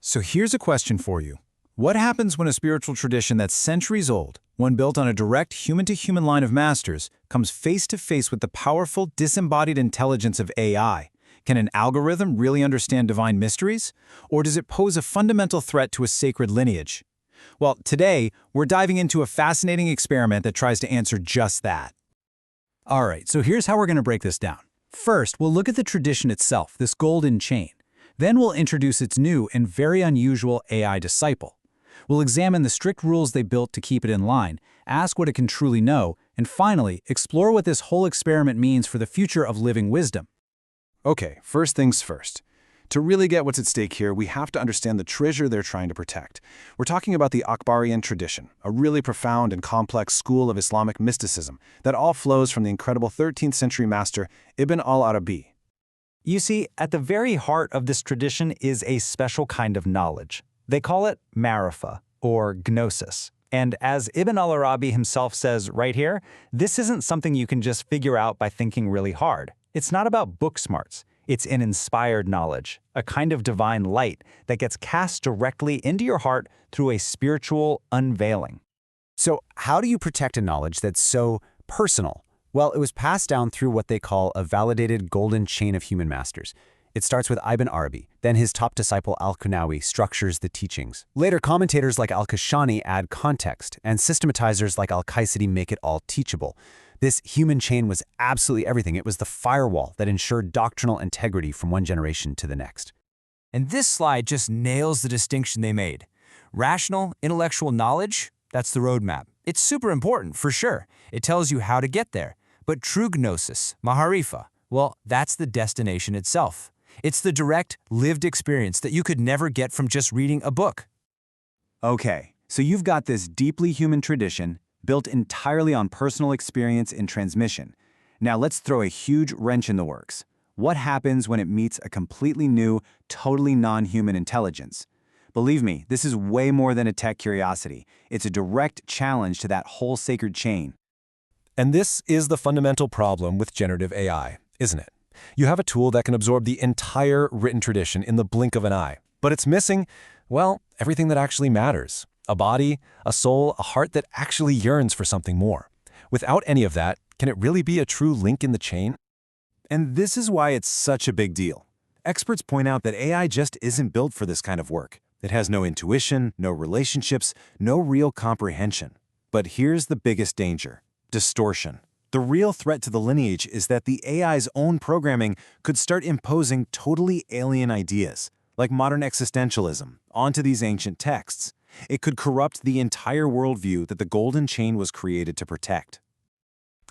So here's a question for you. What happens when a spiritual tradition that's centuries old, one built on a direct human-to-human line of masters, comes face-to-face with the powerful, disembodied intelligence of AI? Can an algorithm really understand divine mysteries? Or does it pose a fundamental threat to a sacred lineage? Well, today, we're diving into a fascinating experiment that tries to answer just that. All right, so here's how we're going to break this down. First, we'll look at the tradition itself, this golden chain. Then we'll introduce its new and very unusual AI disciple. We'll examine the strict rules they built to keep it in line, ask what it can truly know, and finally, explore what this whole experiment means for the future of living wisdom. Okay, first things first. To really get what's at stake here, we have to understand the treasure they're trying to protect. We're talking about the Akbarian tradition, a really profound and complex school of Islamic mysticism that all flows from the incredible 13th century master Ibn al-Arabi. You see, at the very heart of this tradition is a special kind of knowledge. They call it ma'rifah, or gnosis. And as Ibn al-Arabi himself says right here, this isn't something you can just figure out by thinking really hard. It's not about book smarts. It's an inspired knowledge, a kind of divine light that gets cast directly into your heart through a spiritual unveiling. So how do you protect a knowledge that's so personal? Well, it was passed down through what they call a validated golden chain of human masters. It starts with Ibn Arabi, then his top disciple Qūnawī structures the teachings. Later, commentators like Al-Kāshānī add context, and systematizers like Al-Qayṣarī make it all teachable. This human chain was absolutely everything. It was the firewall that ensured doctrinal integrity from one generation to the next. And this slide just nails the distinction they made. Rational, intellectual knowledge, that's the roadmap. It's super important, for sure. It tells you how to get there. But true gnosis, ma'rifah, well, that's the destination itself. It's the direct, lived experience that you could never get from just reading a book. Okay, so you've got this deeply human tradition built entirely on personal experience and transmission. Now let's throw a huge wrench in the works. What happens when it meets a completely new, totally non-human intelligence? Believe me, this is way more than a tech curiosity. It's a direct challenge to that whole sacred chain. And this is the fundamental problem with generative AI, isn't it? You have a tool that can absorb the entire written tradition in the blink of an eye, but it's missing, well, everything that actually matters. A body, a soul, a heart that actually yearns for something more. Without any of that, can it really be a true link in the chain? And this is why it's such a big deal. Experts point out that AI just isn't built for this kind of work. It has no intuition, no relationships, no real comprehension. But here's the biggest danger: distortion. The real threat to the lineage is that the AI's own programming could start imposing totally alien ideas, like modern existentialism, onto these ancient texts. It could corrupt the entire worldview that the golden chain was created to protect.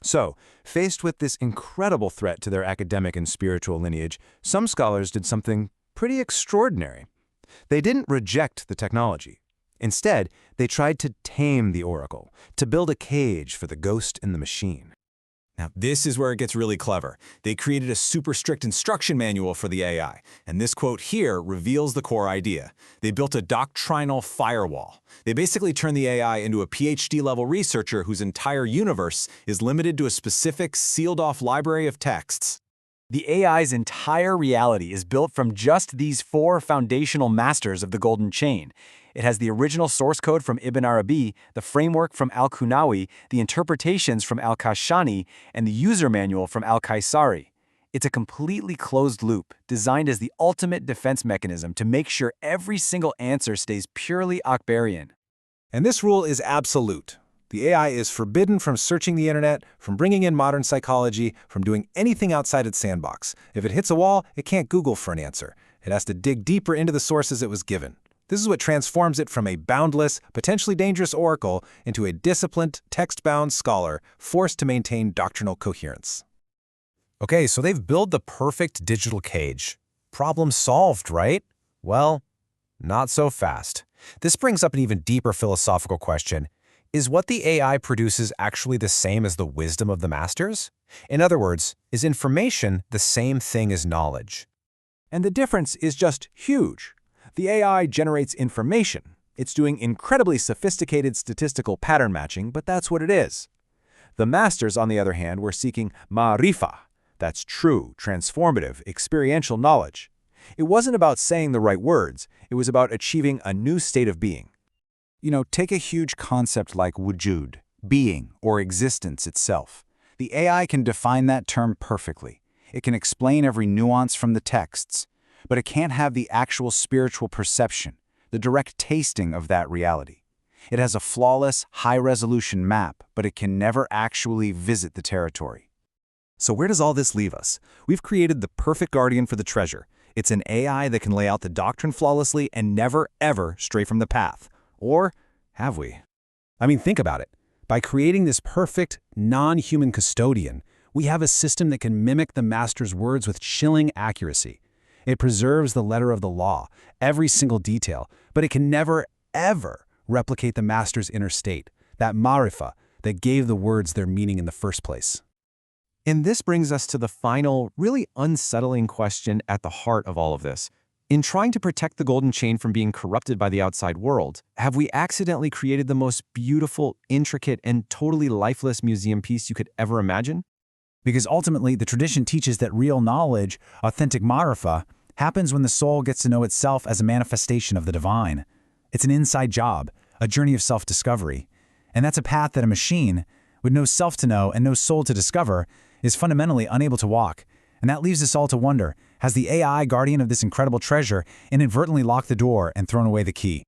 So, faced with this incredible threat to their academic and spiritual lineage, some scholars did something pretty extraordinary. They didn't reject the technology. Instead, they tried to tame the oracle, to build a cage for the ghost in the machine. Now, this is where it gets really clever. They created a super strict instruction manual for the AI, and this quote here reveals the core idea. They built a doctrinal firewall. They basically turned the AI into a PhD-level researcher whose entire universe is limited to a specific, sealed-off library of texts. The AI's entire reality is built from just these four foundational masters of the golden chain. It has the original source code from Ibn Arabi, the framework from Al-Qūnawī, the interpretations from Al-Kāshānī, and the user manual from Al-Qayṣarī. It's a completely closed loop, designed as the ultimate defense mechanism to make sure every single answer stays purely Akbarian. And this rule is absolute. The AI is forbidden from searching the internet, from bringing in modern psychology, from doing anything outside its sandbox. If it hits a wall, it can't Google for an answer. It has to dig deeper into the sources it was given. This is what transforms it from a boundless, potentially dangerous oracle into a disciplined, text-bound scholar forced to maintain doctrinal coherence. Okay, so they've built the perfect digital cage. Problem solved, right? Well, not so fast. This brings up an even deeper philosophical question. Is what the AI produces actually the same as the wisdom of the masters? In other words, is information the same thing as knowledge? And the difference is just huge. The AI generates information. It's doing incredibly sophisticated statistical pattern matching, but that's what it is. The masters, on the other hand, were seeking ma'rifah. That's true, transformative, experiential knowledge. It wasn't about saying the right words. It was about achieving a new state of being. Take a huge concept like wujud, being, or existence itself. The AI can define that term perfectly. It can explain every nuance from the texts, but it can't have the actual spiritual perception, the direct tasting of that reality. It has a flawless, high-resolution map, but it can never actually visit the territory. So where does all this leave us? We've created the perfect guardian for the treasure. It's an AI that can lay out the doctrine flawlessly and never, ever stray from the path. Or have we? I mean, think about it. By creating this perfect, non-human custodian, we have a system that can mimic the master's words with chilling accuracy. It preserves the letter of the law, every single detail, but it can never, ever replicate the master's inner state, that ma'rifah that gave the words their meaning in the first place. And this brings us to the final, really unsettling question at the heart of all of this. In trying to protect the golden chain from being corrupted by the outside world, have we accidentally created the most beautiful, intricate, and totally lifeless museum piece you could ever imagine? Because ultimately, the tradition teaches that real knowledge, authentic ma'rifah, happens when the soul gets to know itself as a manifestation of the divine. It's an inside job, a journey of self-discovery. And that's a path that a machine, with no self to know and no soul to discover, is fundamentally unable to walk. And that leaves us all to wonder, has the AI guardian of this incredible treasure inadvertently locked the door and thrown away the key?